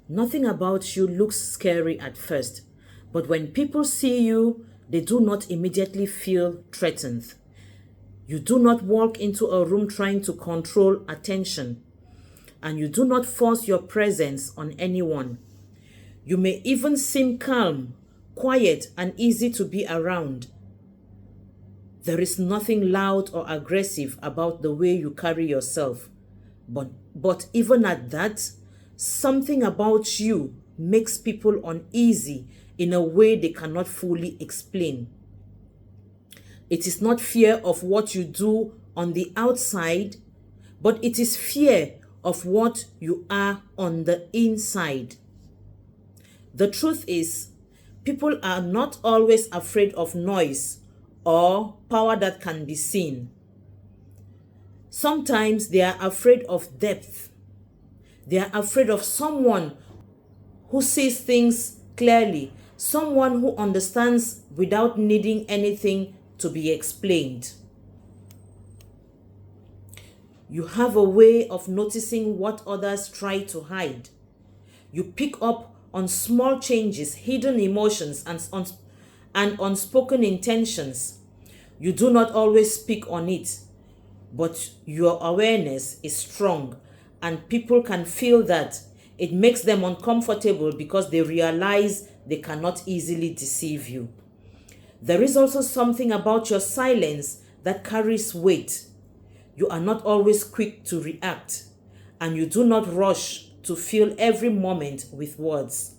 Nothing about you looks scary at first, but when people see you, they do not immediately feel threatened. You do not walk into a room trying to control attention, and you do not force your presence on anyone. You may even seem calm, quiet, and easy to be around. There is nothing loud or aggressive about the way you carry yourself. But even at that, something about you makes people uneasy in a way they cannot fully explain. It is not fear of what you do on the outside, but it is fear of what you are on the inside. The truth is, people are not always afraid of noise or power that can be seen. Sometimes they are afraid of depth. They are afraid of someone who sees things clearly, someone who understands without needing anything to be explained. You have a way of noticing what others try to hide. You pick up on small changes, hidden emotions, and unspoken intentions. You do not always speak on it, but your awareness is strong, and people can feel that. It makes them uncomfortable because they realize they cannot easily deceive you. There is also something about your silence that carries weight. You are not always quick to react, and you do not rush to fill every moment with words.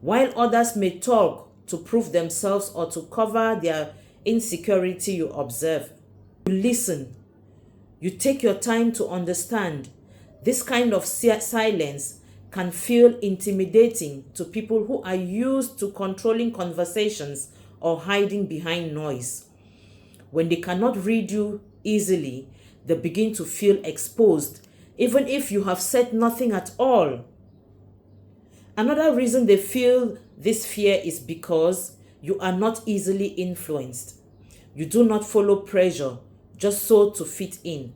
While others may talk to prove themselves or to cover their insecurity, you observe. You listen. You take your time to understand. This kind of silence can feel intimidating to people who are used to controlling conversations or hiding behind noise. When they cannot read you easily, they begin to feel exposed, even if you have said nothing at all. Another reason they feel this fear is because you are not easily influenced. You do not follow pressure just so to fit in,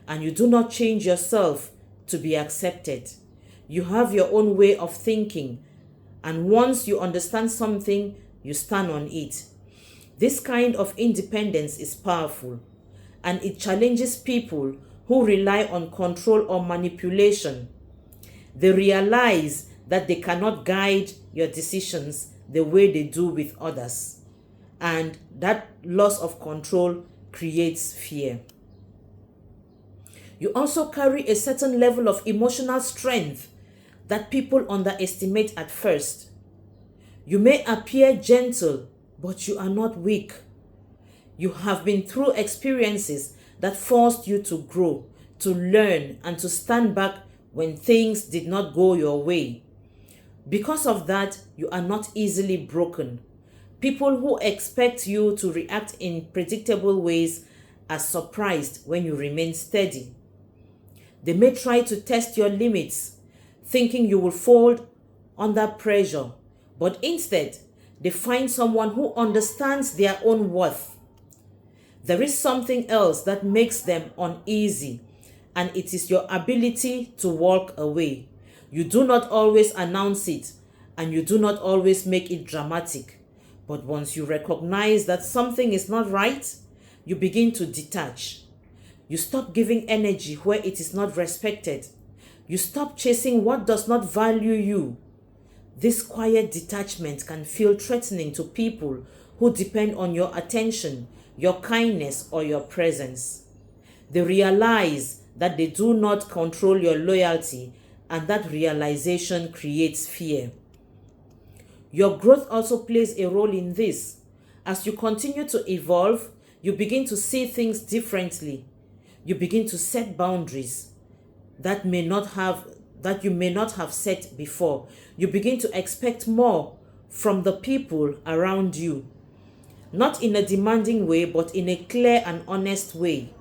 and you do not change yourself to be accepted. You have your own way of thinking, and once you understand something, you stand on it. This kind of independence is powerful, and it challenges people who rely on control or manipulation. They realize that they cannot guide your decisions the way they do with others, and that loss of control creates fear. You also carry a certain level of emotional strength that people underestimate at first. You may appear gentle, but you are not weak. You have been through experiences that forced you to grow, to learn, and to stand back when things did not go your way. Because of that, you are not easily broken. People who expect you to react in predictable ways are surprised when you remain steady. They may try to test your limits, thinking you will fold under pressure, but instead, they find someone who understands their own worth. There is something else that makes them uneasy, and it is your ability to walk away. You do not always announce it, and you do not always make it dramatic. But once you recognize that something is not right, you begin to detach. You stop giving energy where it is not respected. You stop chasing what does not value you. This quiet detachment can feel threatening to people who depend on your attention, your kindness, or your presence. They realize that they do not control your loyalty, and that realization creates fear. Your growth also plays a role in this. As you continue to evolve, you begin to see things differently. You begin to set boundaries that you may not have set before. You begin to expect more from the people around you. Not in a demanding way, but in a clear and honest way.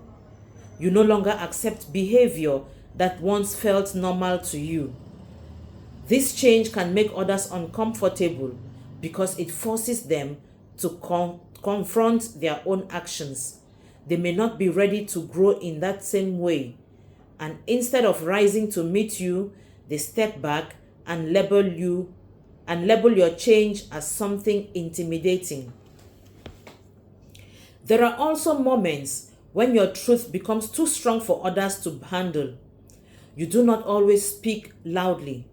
You no longer accept behavior that once felt normal to you. This change can make others uncomfortable because it forces them to confront their own actions. They may not be ready to grow in that same way, and instead of rising to meet you, they step back and label your change as something intimidating. There are also moments when your truth becomes too strong for others to handle. You do not always speak loudly,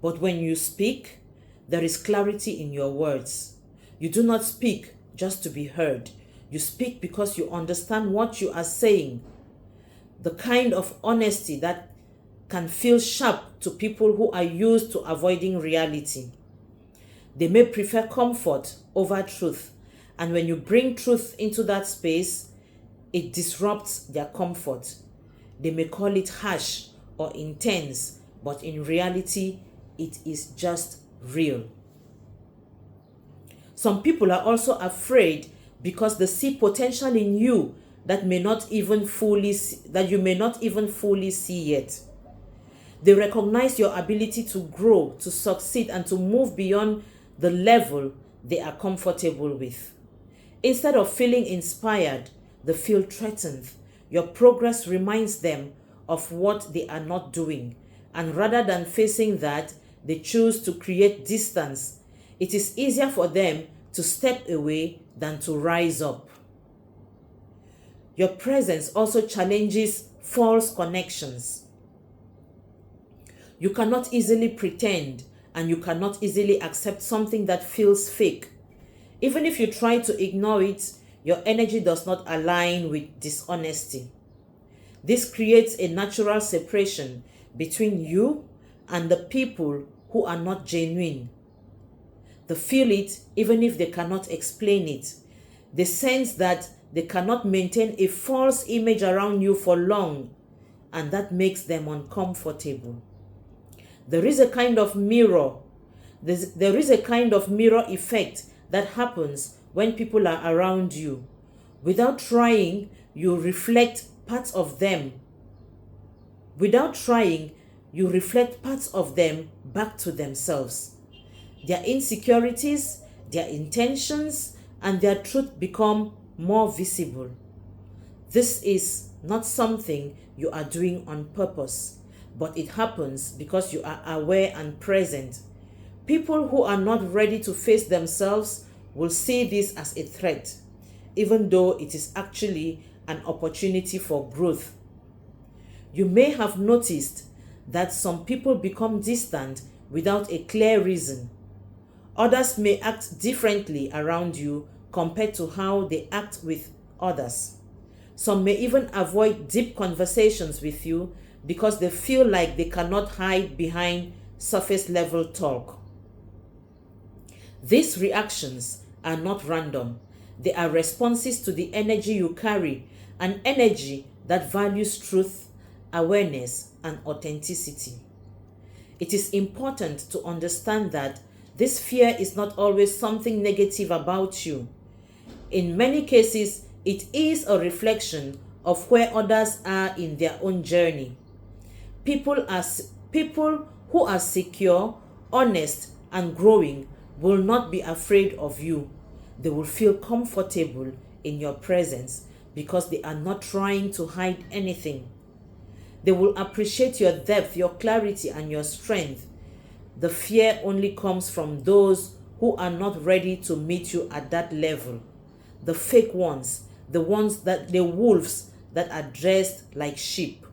but when you speak, there is clarity in your words. You do not speak just to be heard. You speak because you understand what you are saying. The kind of honesty that can feel sharp to people who are used to avoiding reality. They may prefer comfort over truth, and when you bring truth into that space, it disrupts their comfort. They may call it harsh or intense, but in reality, it is just real. Some people are also afraid because they see potential in you that you may not even fully see yet. They recognize your ability to grow, to succeed, and to move beyond the level they are comfortable with. Instead of feeling inspired, they feel threatened. Your progress reminds them of what they are not doing, and rather than facing that, they choose to create distance. It is easier for them to step away than to rise up. Your presence also challenges false connections. You cannot easily pretend, and you cannot easily accept something that feels fake. Even if you try to ignore it, your energy does not align with dishonesty. This creates a natural separation between you and the people who are not genuine. They feel it even if they cannot explain it. They sense that they cannot maintain a false image around you for long, and that makes them uncomfortable. There is a kind of mirror effect that happens when people are around you. Without trying, you reflect parts of them. Without trying, you reflect parts of them back to themselves. Their insecurities, their intentions, and their truth become more visible. This is not something you are doing on purpose, but it happens because you are aware and present. People who are not ready to face themselves will see this as a threat, even though it is actually an opportunity for growth. You may have noticed that some people become distant without a clear reason. Others may act differently around you compared to how they act with others. Some may even avoid deep conversations with you because they feel like they cannot hide behind surface level talk. These reactions are not random. They are responses to the energy you carry, an energy that values truth, awareness, and authenticity. It is important to understand that this fear is not always something negative about you. In many cases, it is a reflection of where others are in their own journey. People who are secure, honest, and growing will not be afraid of you. They will feel comfortable in your presence because they are not trying to hide anything. They will appreciate your depth, your clarity, and your strength. The fear only comes from those who are not ready to meet you at that level. The fake ones, the wolves that are dressed like sheep.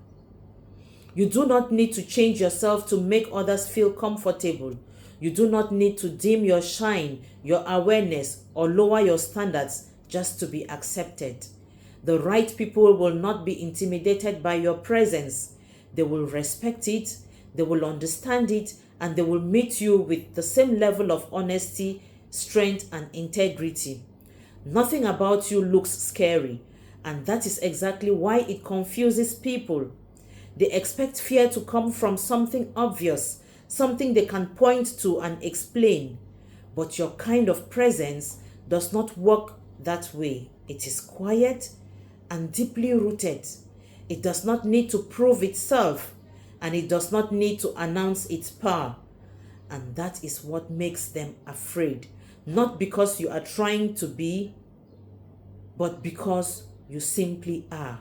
You do not need to change yourself to make others feel comfortable. You do not need to dim your shine, your awareness, or lower your standards just to be accepted. The right people will not be intimidated by your presence. They will respect it, they will understand it, and they will meet you with the same level of honesty, strength, and integrity. Nothing about you looks scary, and that is exactly why it confuses people. They expect fear to come from something obvious, something they can point to and explain. But your kind of presence does not work that way. It is quiet and deeply rooted. It does not need to prove itself, and it does not need to announce its power. And that is what makes them afraid. Not because you are trying to be, but because you simply are.